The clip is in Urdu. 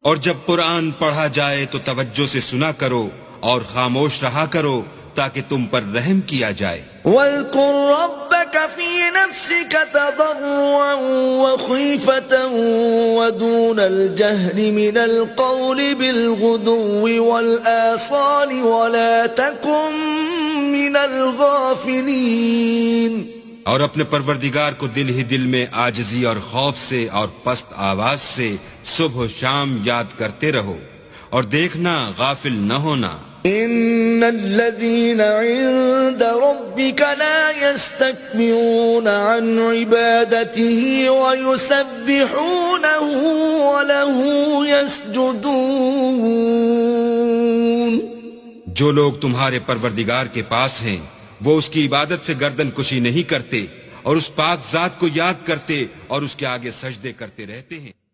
اور جب قرآن پڑھا جائے تو توجہ سے سنا کرو اور خاموش رہا کرو تاکہ تم پر رحم کیا جائے۔ وَاذْكُرْ رَبَّكَ فِي نَفْسِكَ تَضَرُّعًا وَخِيفَةً وَدُونَ الْجَهْرِ مِنَ الْقَوْلِ بِالْغُدُوِّ وَالْآصَالِ وَلَا تَكُن مِّنَ الْغَافِلِينَ۔ اور اپنے پروردگار کو دل ہی دل میں عاجزی اور خوف سے اور پست آواز سے صبح و شام یاد کرتے رہو، اور دیکھنا غافل نہ ہونا۔ ان الذين عند ربك لا يستكبرون عن عبادته ويسبحونه وله يسجدون۔ جو لوگ تمہارے پروردگار کے پاس ہیں وہ اس کی عبادت سے گردن کشی نہیں کرتے اور اس پاک ذات کو یاد کرتے اور اس کے آگے سجدے کرتے رہتے ہیں۔